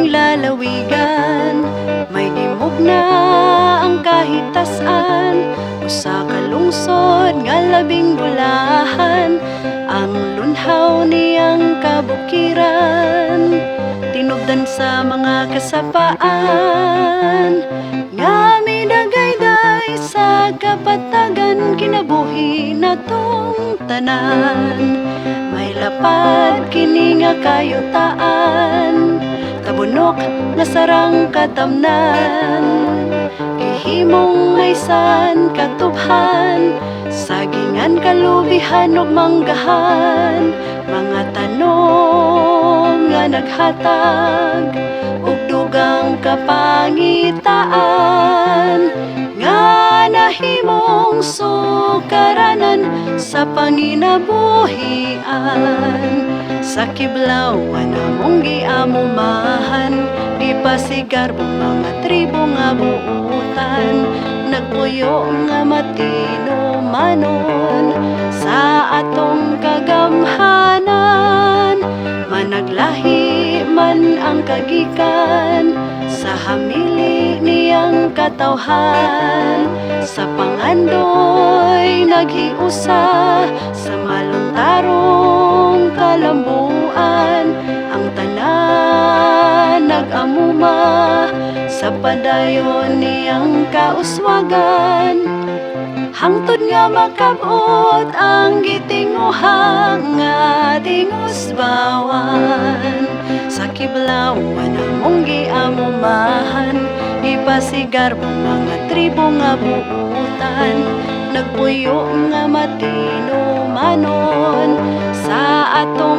among lalawigan. May imog na ang kahitasan, usa ka lungsod nga labing bulahan. Ang lunhaw niyang kabukiran, tinubdan sa mga kasapaan. Nga midagayday sa kapatagan, kinabuhi na tong tanan. May lapad kini nga kayutaan, tabunok nga sarang katamnan. Gihimong aysan katubhan, sagingan kalubihan ug manggahan. Mga tanom nga naghatag ug dugang kapangitaan, nga nahimong sukaranan sa panginabuhian. Sa kiblawan among giamumahan, di pasigar mga tribo nga buutan. Nagpuyo nga matinumanon sa atong kagamhanan. Managlahi man ang kagikan sa hamili niyang katawhan. Sa pangandoy naghiusa sa maluntarong kalambuan. Ang tanan nag-amuma sa padayon niyang kauswagan. Hangtod nga makabot ang gitinguhang nga tingusbawan. Sa kiblawan among giamumahan, ipasigar mga tribo nga buutan. Nagpuyo nga matinumanon sa atong